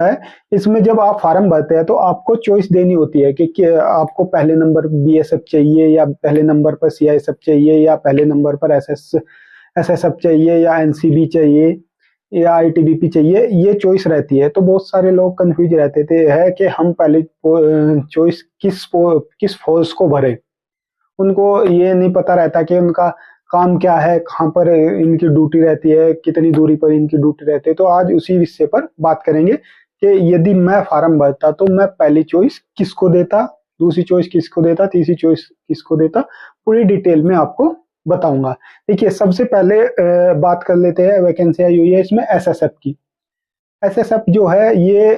है। इसमें जब आप फॉर्म भरते हैं तो आपको चॉइस देनी होती है कि आपको पहले नंबर बीएसएफ चाहिए या पहले नंबर पर सीआईएसएफ चाहिए या पहले नंबर पर एसएसएफ चाहिए या एनसीबी चाहिए या आईटीबीपी चाहिए, ये चॉइस रहती है। तो बहुत सारे लोग कंफ्यूज रहते थे है कि हम पहले चॉइस किस फोर्स को भरें। उनको ये नहीं पता रहता कि उनका काम क्या है, कहाँ पर इनकी ड्यूटी रहती है, कितनी दूरी पर इनकी ड्यूटी रहती है। तो आज उसी विषय पर बात करेंगे कि यदि मैं फॉर्म भरता तो मैं पहली चॉइस किसको देता, दूसरी चॉइस किसको देता, तीसरी चॉइस किसको देता, पूरी डिटेल में आपको बताऊंगा। देखिए, सबसे पहले बात कर लेते हैं वैकेंसी आई हुई है इसमें एसएसएफ की। एसएसएफ जो है ये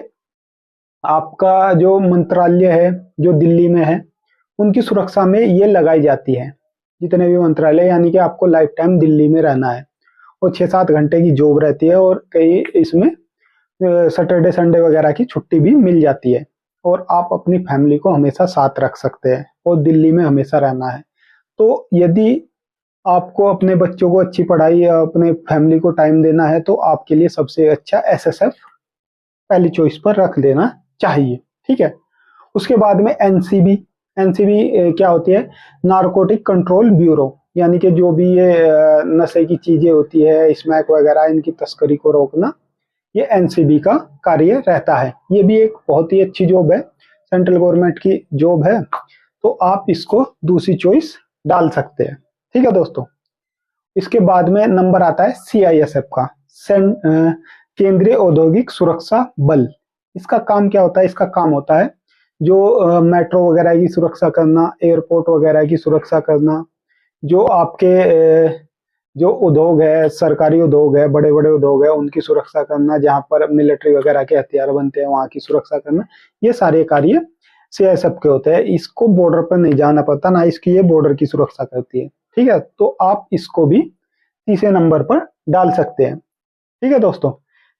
आपका जो मंत्रालय है जो दिल्ली में है, उनकी सुरक्षा में ये लगाई जाती है। जितने भी मंत्रालय, यानी कि आपको लाइफ टाइम दिल्ली में रहना है और 6-7 घंटे की जॉब रहती है और कई इसमें सैटरडे संडे वगैरह की छुट्टी भी मिल जाती है और आप अपनी फैमिली को हमेशा साथ रख सकते हैं और दिल्ली में हमेशा रहना है। तो यदि आपको अपने बच्चों को अच्छी पढ़ाई या अपने फैमिली को टाइम देना है तो आपके लिए सबसे अच्छा एसएसएफ पहली चॉइस पर रख देना चाहिए। ठीक है। उसके बाद में एनसीबी। एनसीबी क्या होती है? नारकोटिक कंट्रोल ब्यूरो, यानी कि जो भी ये नशे की चीजें होती है, स्मैक वगैरह, इनकी तस्करी को रोकना, ये एनसीबी का कार्य रहता है। ये भी एक बहुत ही अच्छी जॉब है, सेंट्रल गवर्नमेंट की जॉब है। तो आप इसको दूसरी चॉइस डाल सकते हैं। ठीक है दोस्तों। इसके बाद में नंबर आता है सीआईएसएफ का, केंद्रीय औद्योगिक सुरक्षा बल। इसका काम क्या होता है? इसका काम होता है जो मेट्रो वगैरह की सुरक्षा करना, एयरपोर्ट वगैरह की सुरक्षा करना, जो आपके जो उद्योग है, सरकारी उद्योग है, बड़े बड़े उद्योग है, उनकी सुरक्षा करना, जहाँ पर मिलिट्री वगैरह के हथियार बनते हैं वहां की सुरक्षा करना, ये सारे कार्य सीआईएसएफ के होते हैं। इसको बॉर्डर पर नहीं जाना पड़ता, ना इसकी ये बॉर्डर की सुरक्षा करती है। ठीक है। तो आप इसको भी तीसरे नंबर पर डाल सकते हैं। ठीक है दोस्तों।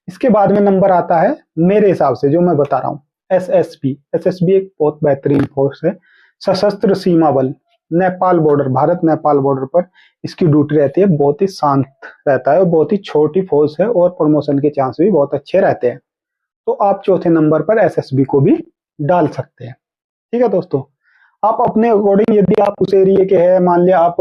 इसके बाद में नंबर आता है मेरे हिसाब से जो मैं बता रहा हूँ, एसएसबी। एसएसबी एक बहुत बेहतरीन फोर्स है, सशस्त्र सीमा बल। नेपाल बॉर्डर, भारत नेपाल बॉर्डर पर इसकी ड्यूटी रहती है। बहुत ही शांत रहता है और बहुत ही छोटी फोर्स है और प्रमोशन के चांस भी बहुत अच्छे रहते हैं। तो आप चौथे नंबर पर एसएसबी को भी डाल सकते हैं। ठीक है दोस्तों। आप अपने अकॉर्डिंग, यदि आप उस एरिया के हैं, मान लिया आप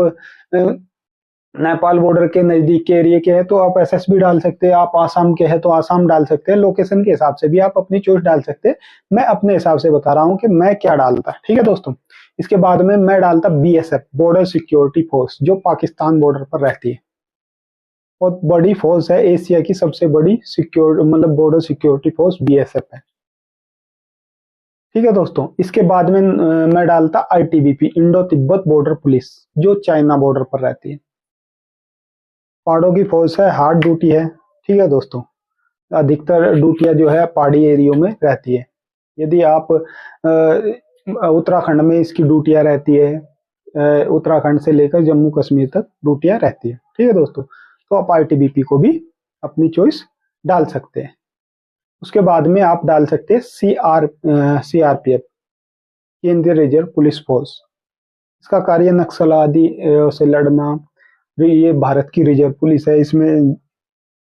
नेपाल बॉर्डर के नजदीक के एरिया के हैं तो आप एसएसबी डाल सकते हैं। आप आसाम के हैं तो आसाम डाल सकते हैं। लोकेशन के हिसाब से भी आप अपनी चॉइस डाल सकते हैं। मैं अपने हिसाब से बता रहा हूं कि मैं क्या डालता। ठीक है दोस्तों। इसके बाद में मैं डालता बीएसएफ, बॉर्डर सिक्योरिटी फोर्स, जो पाकिस्तान बॉर्डर पर रहती है। बहुत बड़ी फोर्स है, एशिया की सबसे बड़ी सिक्योर मतलब बॉर्डर सिक्योरिटी फोर्स बीएसएफ है। ठीक है दोस्तों। इसके बाद में मैं डालता ITBP, Indo Tibet border police, जो चाइना बॉर्डर पर रहती है। पहाड़ों की फोर्स है, हार्ड ड्यूटी है। ठीक है दोस्तों। अधिकतर ड्यूटियां जो है पहाड़ी एरियो में रहती है। यदि आप उत्तराखंड में इसकी ड्यूटियां रहती है, उत्तराखंड से लेकर जम्मू कश्मीर तक ड्यूटियां रहती है। ठीक है दोस्तों। तो आप आईटीबीपी को भी अपनी चॉइस डाल सकते हैं। उसके बाद में आप डाल सकते हैं सीआरपीएफ, केंद्रीय रिजर्व पुलिस फोर्स। इसका कार्य नक्सलवादी से लड़ना। ये भारत की रिजर्व पुलिस है। इसमें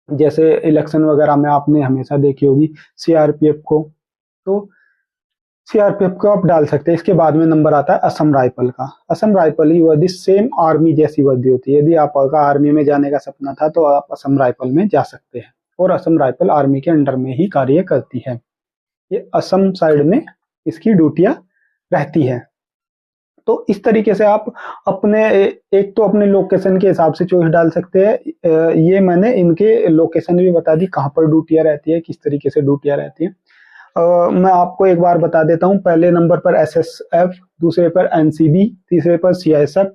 जैसे इलेक्शन वगैरह में आपने हमेशा देखी होगी सीआरपीएफ को, तो सीआरपीएफ को आप डाल सकते हैं। इसके बाद में नंबर आता है असम राइफल का। असम राइफल की वर्दी सेम आर्मी जैसी वर्दी होती है। यदि आपका आर्मी में जाने का सपना था तो आप असम राइफल में जा सकते हैं और असम राइफल आर्मी के अंडर में ही कार्य करती है। ये असम साइड में इसकी ड्यूटियां रहती है। तो इस तरीके से आप अपने एक तो अपने लोकेशन के हिसाब से चॉइस डाल सकते हैं। ये मैंने इनके लोकेशन भी बता दी, कहाँ पर ड्यूटियां रहती है, किस तरीके से ड्यूटियां रहती है। मैं आपको एक बार बता देता हूँ। पहले नंबर पर एसएसएफ, दूसरे पर एनसीबी, तीसरे पर सीआईएसएफ,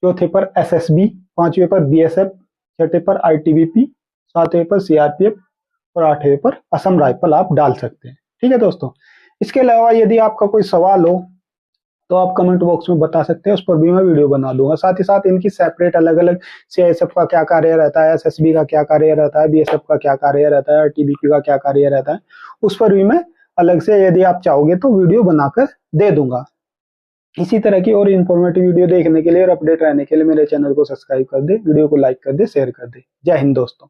चौथे पर एसएसबी, पांचवे पर बीएसएफ, छठे पर आईटीबीपी, सातवें पर सीआरपीएफ और आठवें पर असम राइफल आप डाल सकते हैं। ठीक है दोस्तों। इसके अलावा यदि आपका कोई सवाल हो तो आप कमेंट बॉक्स में बता सकते हैं, उस पर भी मैं वीडियो बना दूंगा। साथ ही साथ इनकी सेपरेट अलग अलग सीआईएसएफ का क्या कार्य रहता है, एसएसबी का क्या कार्य रहता है, बीएसएफ का क्या कार्य रहता है, टीबीपी का क्या कार्य रहता है, उस पर भी मैं अलग से यदि आप चाहोगे तो वीडियो बनाकर दे दूंगा। इसी तरह की और इन्फॉर्मेटिव वीडियो देखने के लिए और अपडेट रहने के लिए मेरे चैनल को सब्सक्राइब कर दे, वीडियो को लाइक कर दे, शेयर कर दे। जय हिंद दोस्तों।